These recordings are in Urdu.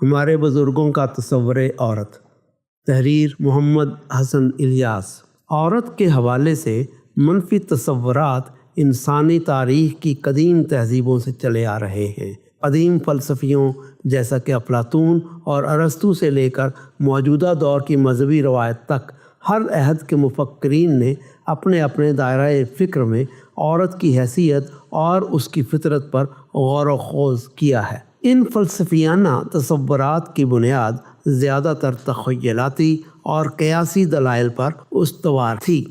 ہمارے بزرگوں کا تصور عورت۔ تحریر محمد حسن الیاس۔ عورت کے حوالے سے منفی تصورات انسانی تاریخ کی قدیم تہذیبوں سے چلے آ رہے ہیں۔ قدیم فلسفیوں جیسا کہ افلاطون اور ارسطو سے لے کر موجودہ دور کی مذہبی روایت تک ہر عہد کے مفکرین نے اپنے اپنے دائرۂ فکر میں عورت کی حیثیت اور اس کی فطرت پر غور و خوض کیا ہے۔ ان فلسفیانہ تصورات کی بنیاد زیادہ تر تخیلاتی اور قیاسی دلائل پر استوار تھی۔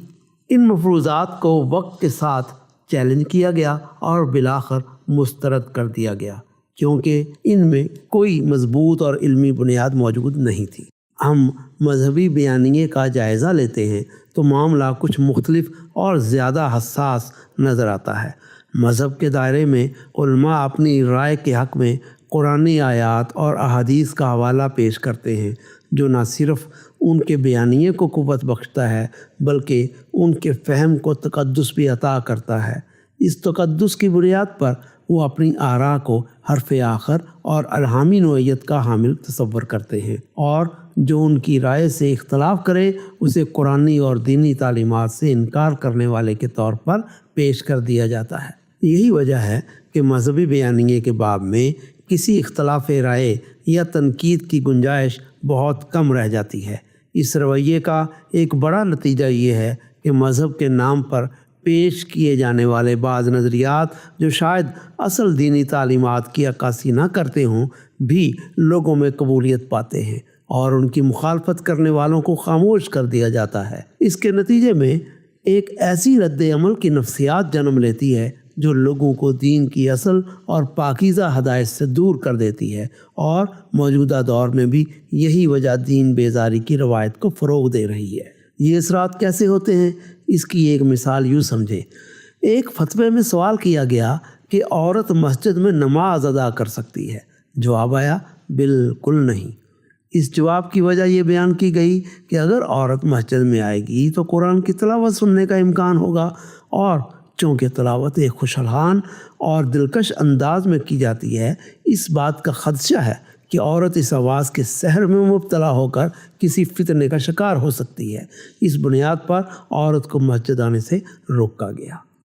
ان مفروضات کو وقت کے ساتھ چیلنج کیا گیا اور بالآخر مسترد کر دیا گیا کیونکہ ان میں کوئی مضبوط اور علمی بنیاد موجود نہیں تھی۔ ہم مذہبی بیانیے کا جائزہ لیتے ہیں تو معاملہ کچھ مختلف اور زیادہ حساس نظر آتا ہے۔ مذہب کے دائرے میں علماء اپنی رائے کے حق میں قرآنی آیات اور احادیث کا حوالہ پیش کرتے ہیں جو نہ صرف ان کے بیانیے کو قوت بخشتا ہے بلکہ ان کے فہم کو تقدس بھی عطا کرتا ہے۔ اس تقدس کی بنیاد پر وہ اپنی آراء کو حرف آخر اور الہامی نوعیت کا حامل تصور کرتے ہیں، اور جو ان کی رائے سے اختلاف کرے اسے قرآنی اور دینی تعلیمات سے انکار کرنے والے کے طور پر پیش کر دیا جاتا ہے۔ یہی وجہ ہے کہ مذہبی بیانیے کے باب میں کسی اختلاف رائے یا تنقید کی گنجائش بہت کم رہ جاتی ہے۔ اس رویے کا ایک بڑا نتیجہ یہ ہے کہ مذہب کے نام پر پیش کیے جانے والے بعض نظریات جو شاید اصل دینی تعلیمات کی عکاسی نہ کرتے ہوں بھی لوگوں میں قبولیت پاتے ہیں اور ان کی مخالفت کرنے والوں کو خاموش کر دیا جاتا ہے۔ اس کے نتیجے میں ایک ایسی رد عمل کی نفسیات جنم لیتی ہے جو لوگوں کو دین کی اصل اور پاکیزہ ہدایت سے دور کر دیتی ہے، اور موجودہ دور میں بھی یہی وجہ دین بیزاری کی روایت کو فروغ دے رہی ہے۔ یہ اثرات کیسے ہوتے ہیں؟ اس کی ایک مثال یوں سمجھیں۔ ایک فتوے میں سوال کیا گیا کہ عورت مسجد میں نماز ادا کر سکتی ہے؟ جواب آیا بالکل نہیں۔ اس جواب کی وجہ یہ بیان کی گئی کہ اگر عورت مسجد میں آئے گی تو قرآن کی تلاوت سننے کا امکان ہوگا، اور چونکہ تلاوت ایک خوشحال اور دلکش انداز میں کی جاتی ہے، اس بات کا خدشہ ہے کہ عورت اس آواز کے سحر میں مبتلا ہو کر کسی فتنے کا شکار ہو سکتی ہے۔ اس بنیاد پر عورت کو مسجد آنے سے روکا گیا۔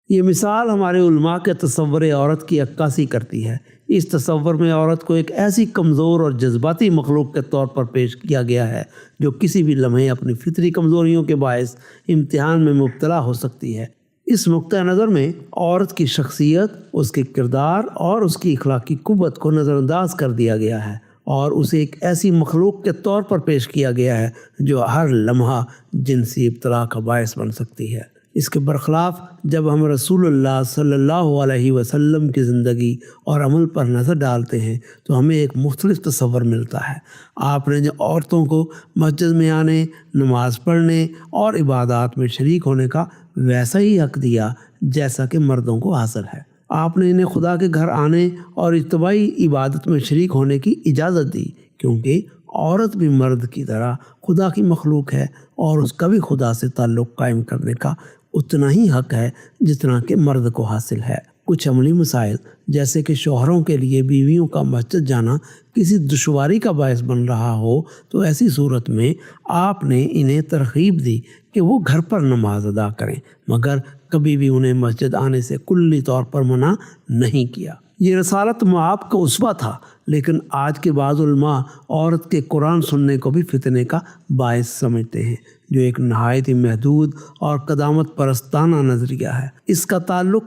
یہ مثال ہمارے علماء کے تصور عورت کی عکاسی کرتی ہے۔ اس تصور میں عورت کو ایک ایسی کمزور اور جذباتی مخلوق کے طور پر پیش کیا گیا ہے جو کسی بھی لمحے اپنی فطری کمزوریوں کے باعث امتحان میں مبتلا ہو سکتی ہے۔ اس نقطہ نظر میں عورت کی شخصیت، اس کے کردار اور اس کی اخلاقی قوت کو نظر انداز کر دیا گیا ہے اور اسے ایک ایسی مخلوق کے طور پر پیش کیا گیا ہے جو ہر لمحہ جنسی ابتلا کا باعث بن سکتی ہے۔ اس کے برخلاف جب ہم رسول اللہ صلی اللہ علیہ وسلم کی زندگی اور عمل پر نظر ڈالتے ہیں تو ہمیں ایک مختلف تصور ملتا ہے۔ آپ نے جو عورتوں کو مسجد میں آنے، نماز پڑھنے اور عبادات میں شریک ہونے کا ویسا ہی حق دیا جیسا کہ مردوں کو حاصل ہے۔ آپ نے انہیں خدا کے گھر آنے اور اجتماعی عبادت میں شریک ہونے کی اجازت دی کیونکہ عورت بھی مرد کی طرح خدا کی مخلوق ہے اور اس کا بھی خدا سے تعلق قائم کرنے کا اتنا ہی حق ہے جتنا کہ مرد کو حاصل ہے۔ کچھ عملی مسائل جیسے کہ شوہروں کے لیے بیویوں کا مسجد جانا کسی دشواری کا باعث بن رہا ہو تو ایسی صورت میں آپ نے انہیں ترغیب دی کہ وہ گھر پر نماز ادا کریں، مگر کبھی بھی انہیں مسجد آنے سے کلی طور پر منع نہیں کیا۔ یہ رسالت مآب کا اسوہ تھا، لیکن آج کے بعض علماء عورت کے قرآن سننے کو بھی فتنے کا باعث سمجھتے ہیں، جو ایک نہایت ہی محدود اور قدامت پرستانہ نظریہ ہے۔ اس کا تعلق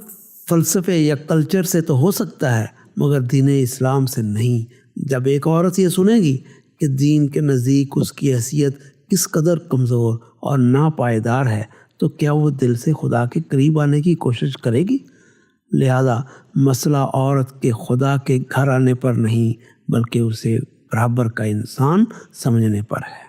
فلسفے یا کلچر سے تو ہو سکتا ہے مگر دین اسلام سے نہیں۔ جب ایک عورت یہ سنے گی کہ دین کے نزدیک اس کی حیثیت کس قدر کمزور اور ناپائیدار ہے تو کیا وہ دل سے خدا کے قریب آنے کی کوشش کرے گی؟ لہذا مسئلہ عورت کے خدا کے گھر آنے پر نہیں بلکہ اسے برابر کا انسان سمجھنے پر ہے۔